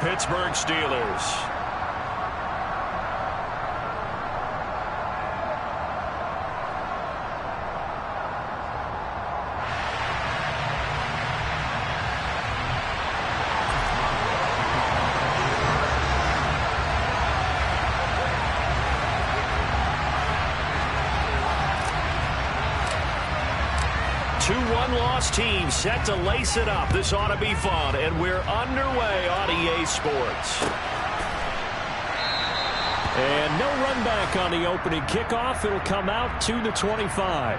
the Pittsburgh Steelers. Two one-loss teams set to lace it up. This ought to be fun, and we're underway on EA Sports. And no run back on the opening kickoff. It'll come out to the 25.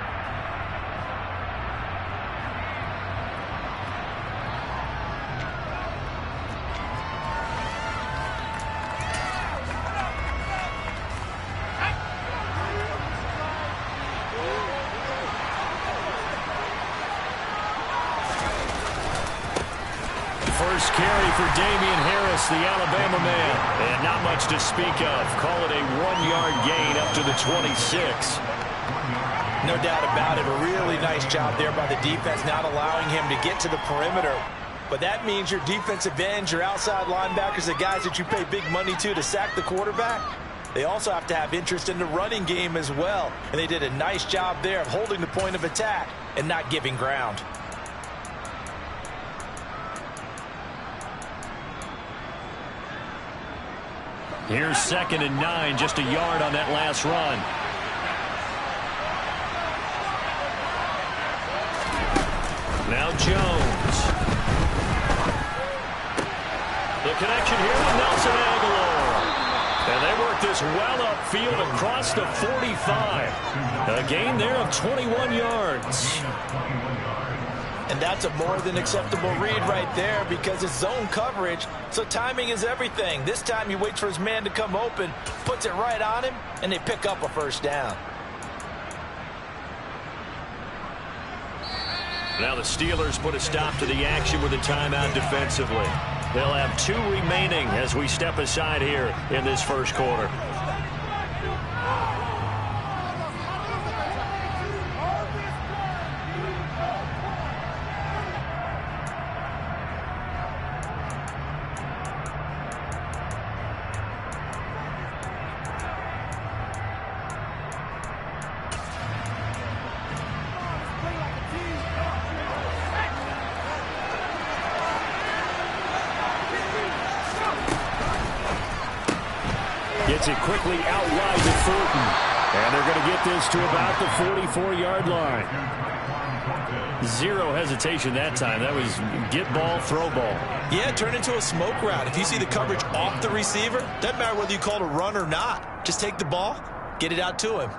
First carry for Damian Harris, the Alabama man. And not much to speak of. Call it a 1-yard gain up to the 26. No doubt about it. A really nice job there by the defense, not allowing him to get to the perimeter. But that means your defensive ends, your outside linebackers, the guys that you pay big money to sack the quarterback, they also have to have interest in the running game as well. And they did a nice job there of holding the point of attack and not giving ground. Here's 2nd and 9, just a yard on that last run. Now Jones. The connection here with Nelson Aguilar. And they work this well upfield across the 45. A gain there of 21 yards. And that's a more than acceptable read right there because it's zone coverage, so timing is everything. This time he waits for his man to come open, puts it right on him, and they pick up a first down. Now the Steelers put a stop to the action with a timeout defensively. They'll have 2 remaining as we step aside here in this first quarter. Gets it quickly out wide to Fulton. And they're going to get this to about the 44-yard line. Zero hesitation that time. That was get ball, throw ball. Yeah, turn into a smoke route. If you see the coverage off the receiver, doesn't matter whether you call it a run or not. Just take the ball, get it out to him.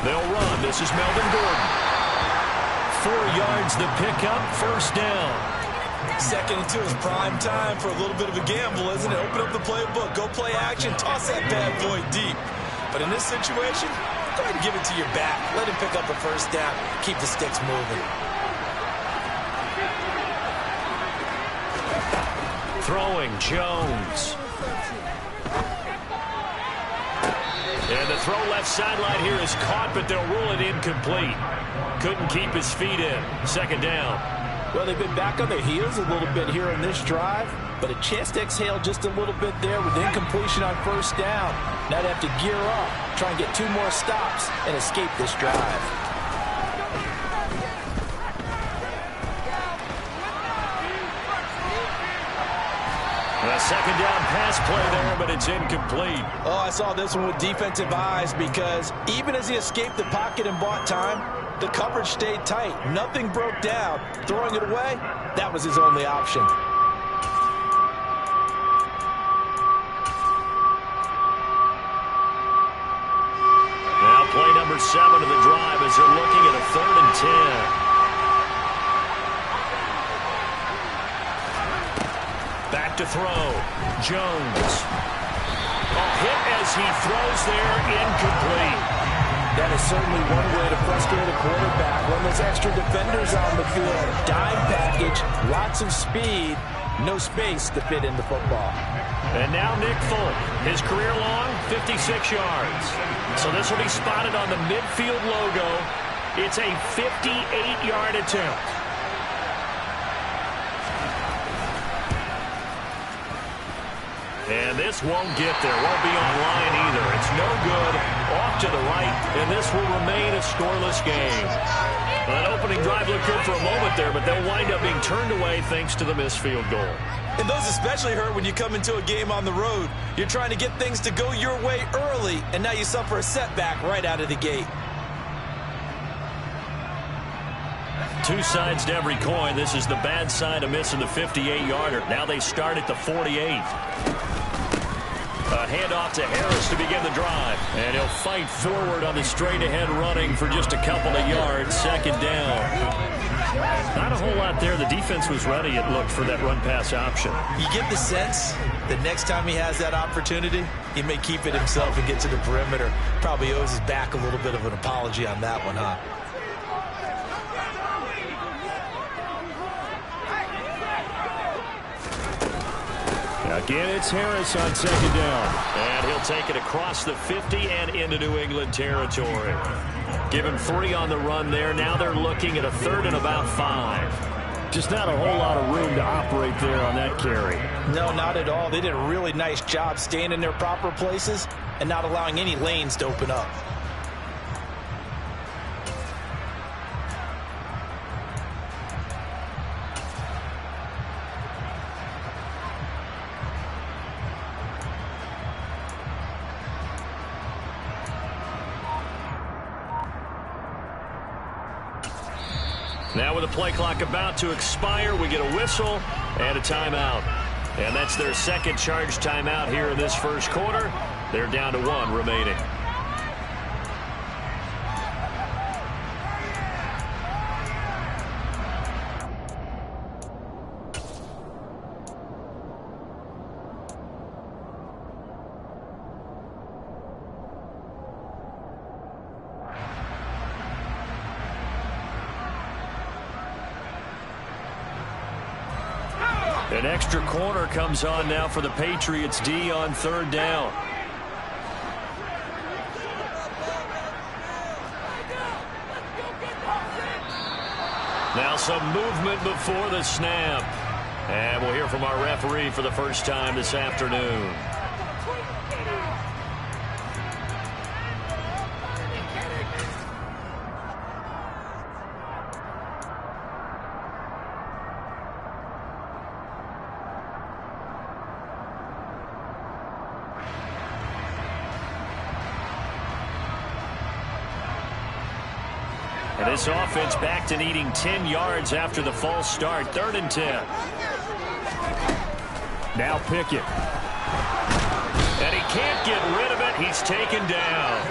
They'll run. This is Melvin Gordon. 4 yards the pickup, first down. 2nd and 2 is prime time for a little bit of a gamble, isn't it? Open up the playbook, go play action, toss that bad boy deep. But in this situation, go ahead and give it to your back. Let him pick up a first down. Keep the sticks moving. Throwing, Jones. And the throw left sideline here is caught, but they'll rule it incomplete. Couldn't keep his feet in. 2nd down. Well, they've been back on their heels a little bit here on this drive, but a chance to exhale just a little bit there with incompletion on first down. Now they have to gear up, try and get 2 more stops, and escape this drive. A 2nd down pass play there, but it's incomplete. Oh, I saw this one with defensive eyes because even as he escaped the pocket and bought time, the coverage stayed tight. Nothing broke down. Throwing it away, that was his only option. Now play number 7 of the drive as they're looking at a 3rd and 10. Back to throw. Jones. A hit as he throws there, incomplete. That is certainly one way to frustrate a quarterback. When there's extra defenders on the field, dime package, lots of speed, No space to fit in the football. And now Nick Folk, his career long, 56 yards. So this will be spotted on the midfield logo. It's a 58-yard attempt. And this won't get there. Won't be online either. It's no good. Off to the right, and this will remain a scoreless game. Well, that opening drive looked good for a moment there, but they'll wind up being turned away thanks to the missed field goal. And those especially hurt when you come into a game on the road. You're trying to get things to go your way early, and now you suffer a setback right out of the gate. Two sides to every coin. This is the bad side of missing the 58-yarder. Now they start at the 48. A handoff to Harris to begin the drive. And he'll fight forward on the straight-ahead running for just a couple of yards. Second down. Not a whole lot there. The defense was ready, it looked, for that run-pass option. You get the sense that next time he has that opportunity, he may keep it himself and get to the perimeter. Probably owes his back a little bit of an apology on that one, huh? Again, it's Harris on second down. And he'll take it across the 50 and into New England territory. Give him 3 on the run there. Now they're looking at a 3rd and about 5. Just not a whole lot of room to operate there on that carry. No, not at all. They did a really nice job staying in their proper places and not allowing any lanes to open up. Now with the play clock about to expire, we get a whistle and a timeout. And that's their second charge timeout here in this first quarter. They're down to 1 remaining. An extra corner comes on now for the Patriots D on 3rd down. Now some movement before the snap. And we'll hear from our referee for the first time this afternoon. And this offense back to needing 10 yards after the false start. 3rd and 10. Now Pickett. And he can't get rid of it. He's taken down.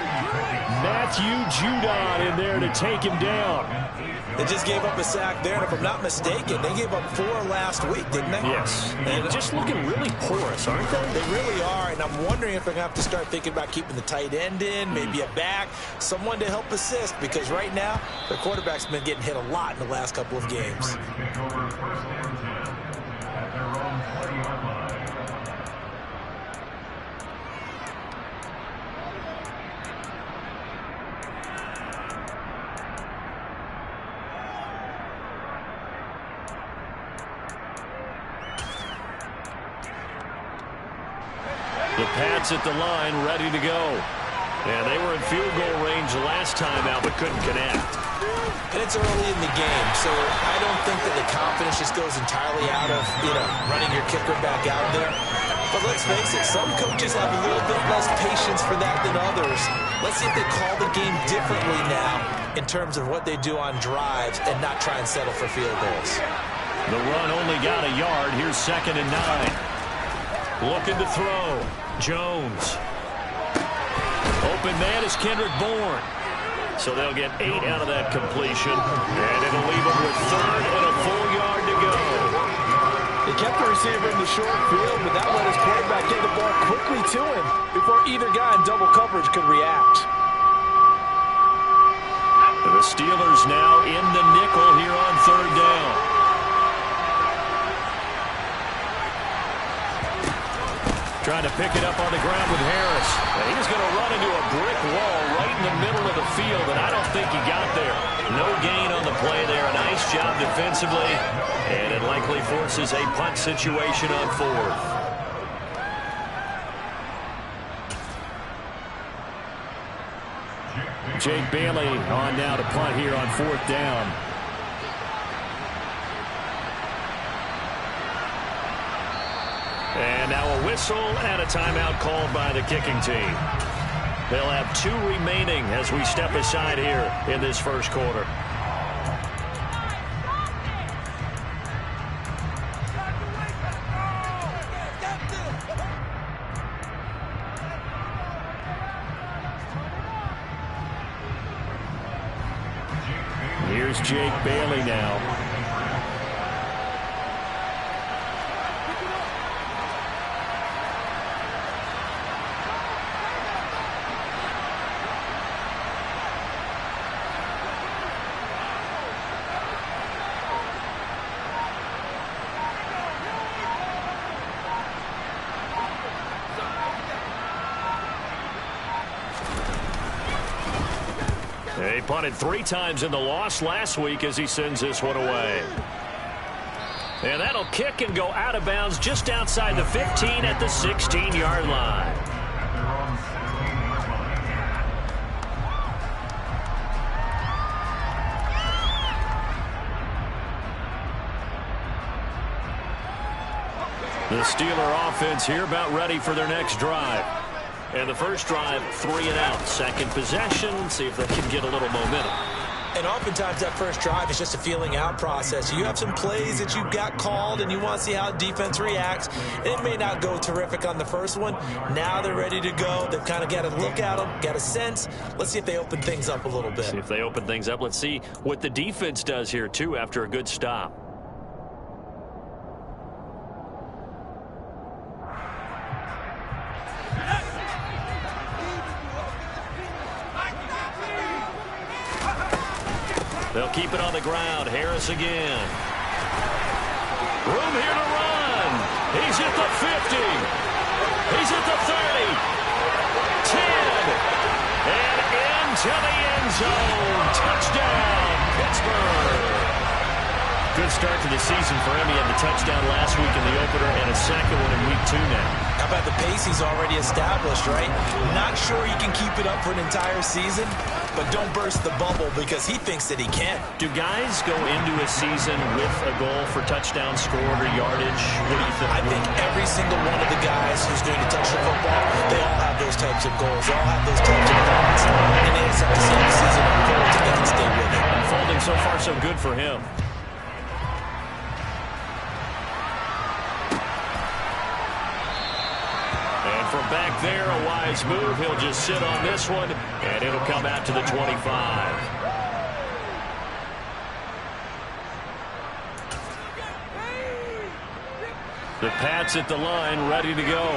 Matthew Judon in there to take him down. They just gave up a sack there, and if I'm not mistaken, they gave up 4 last week, didn't they? Yes. And just looking really porous, aren't they? They really are, and I'm wondering if they're going to have to start thinking about keeping the tight end in, maybe a back, someone to help assist, because right now, their quarterback's been getting hit a lot in the last couple of games. The Pats at the line, ready to go. And they were in field goal range last time out, but couldn't connect. And it's early in the game, so I don't think that the confidence just goes entirely out of, running your kicker back out there. But let's face it, some coaches have a little bit less patience for that than others. Let's see if they call the game differently now in terms of what they do on drives and not try and settle for field goals. The run only got a yard. Here's 2nd and 9. Looking to throw. Jones. Open man is Kendrick Bourne. So they'll get 8 out of that completion. And it'll leave them with 3rd and a full yard to go. They kept the receiver in the short field, but that let his quarterback get the ball quickly to him before either guy in double coverage could react. The Steelers now in the nickel here on 3rd down. Trying to pick it up on the ground with Harris. And he's going to run into a brick wall right in the middle of the field, and I don't think he got there. No gain on the play there. A nice job defensively, and it likely forces a punt situation on fourth. Jake Bailey on now to punt here on fourth down. And now a whistle and a timeout called by the kicking team. They'll have 2 remaining as we step aside here in this first quarter. Here's Jake Bailey now. He punted 3 times in the loss last week as he sends this one away. And that'll kick and go out of bounds just outside the 15 at the 16-yard line. The Steeler offense here about ready for their next drive. And the first drive, 3 and out. Second possession, see if they can get a little momentum. And oftentimes that first drive is just a feeling out process. You have some plays that you got called and you want to see how defense reacts. It may not go terrific on the first one. Now they're ready to go. They've kind of got to look at them, got a sense. Let's see if they open things up a little bit. See if they open things up. Let's see what the defense does here, too, after a good stop. They'll keep it on the ground. Harris again. Room here to run. He's at the 50. He's at the 30. 10. And into the end zone. Touchdown, Pittsburgh. Good start to the season for him. He had the touchdown last week in the opener and a second one in week 2 now. How about the pace he's already established, right? Not sure he can keep it up for an entire season, but don't burst the bubble because he thinks that he can. Do guys go into a season with a goal for touchdown scored or yardage? What do you think? I think every single one of the guys who's going to touch the football, they all have those types of goals. They all have those types of thoughts. And they just have to see the season unfold to get and stay with it. Unfolding so far so good for him. From back there, a wise move. He'll just sit on this one, and it'll come out to the 25. The Pats at the line, ready to go.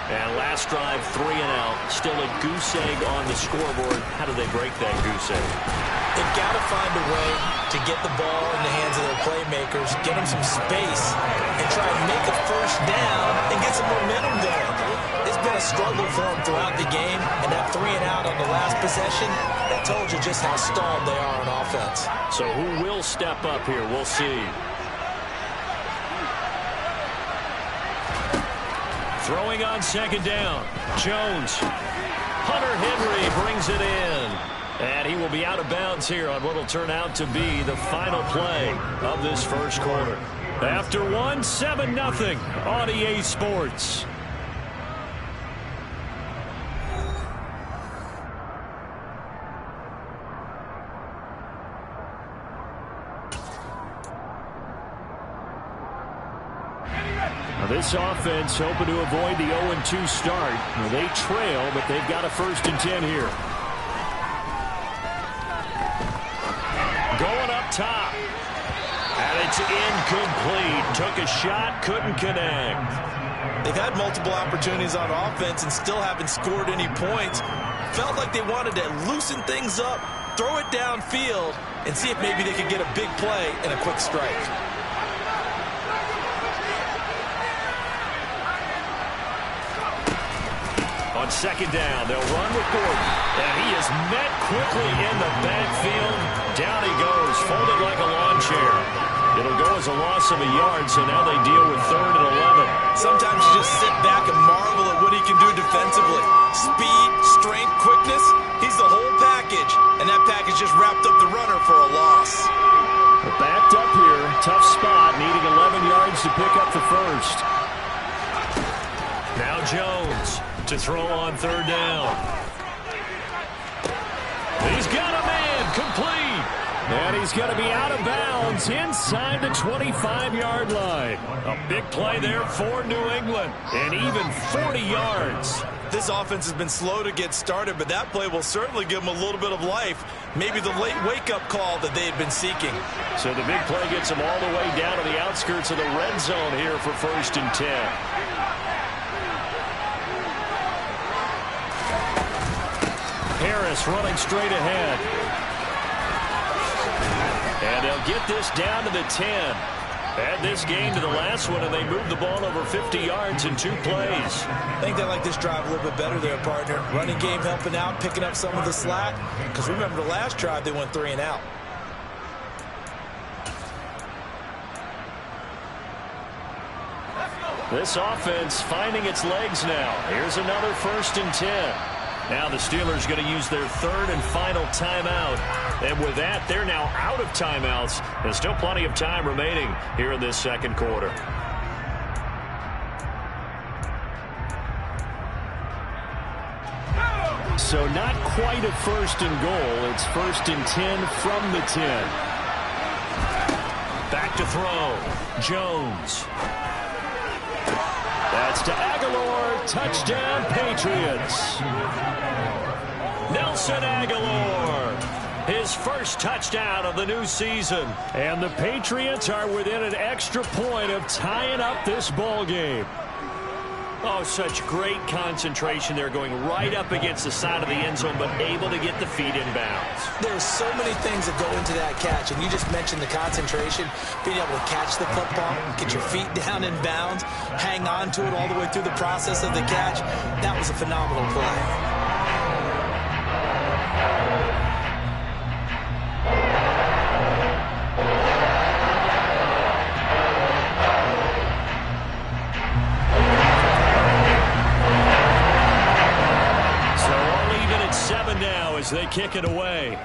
And last drive, 3 and out. Still a goose egg on the scoreboard. How do they break that goose egg? They've got to find a way to get the ball in the hands of their playmakers, get them some space, and try and make a first down and get some momentum going. It's been a struggle for them throughout the game, and that 3 and out on the last possession, that told you just how stalled they are on offense. So who will step up here? We'll see. Throwing on second down. Jones. Hunter Henry brings it in. And he will be out of bounds here on what will turn out to be the final play of this first quarter. After 1, 7-0 on EA Sports. This offense hoping to avoid the 0-2 start. They trail, but they've got a 1st and 10 here. Going up top. And it's incomplete. Took a shot, couldn't connect. They've had multiple opportunities on offense and still haven't scored any points. Felt like they wanted to loosen things up, throw it downfield, and see if maybe they could get a big play and a quick strike. On second down, they'll run with Gordon. And he is met quickly in the backfield. Down he goes, folded like a lawn chair. It'll go as a loss of a yard, so now they deal with 3rd and 11. Sometimes you just sit back and marvel at what he can do defensively. Speed, strength, quickness, he's the whole package. And that package just wrapped up the runner for a loss. We're backed up here, tough spot, needing 11 yards to pick up the first. Now Jones to throw on 3rd down. He's got a man, complete. And he's going to be out of bounds inside the 25-yard line. A big play there for New England. And even 40 yards. This offense has been slow to get started, but that play will certainly give them a little bit of life. Maybe the late wake-up call that they had been seeking. So the big play gets them all the way down to the outskirts of the red zone here for 1st and 10. Harris running straight ahead. And they'll get this down to the 10. Add this game to the last one, and they moved the ball over 50 yards in 2 plays. I think they like this drive a little bit better there, partner. Running game helping out, picking up some of the slack. Because remember, the last drive, they went 3 and out. This offense finding its legs now. Here's another 1st and 10. Now the Steelers going to use their 3rd and final timeout. And with that, they're now out of timeouts. There's still plenty of time remaining here in this 2nd quarter. So not quite a 1st and goal. It's 1st and 10 from the 10. Back to throw. Jones. That's to Aguilar. Touchdown, Patriots. Nelson Aguilar. His first touchdown of the new season. And the Patriots are within an extra point of tying up this ball game. Oh, such great concentration there, going right up against the side of the end zone, but able to get the feet in bounds. There's so many things that go into that catch, and you just mentioned the concentration, being able to catch the football, get your feet down in bounds, hang on to it all the way through the process of the catch. That was a phenomenal play. As they kick it away.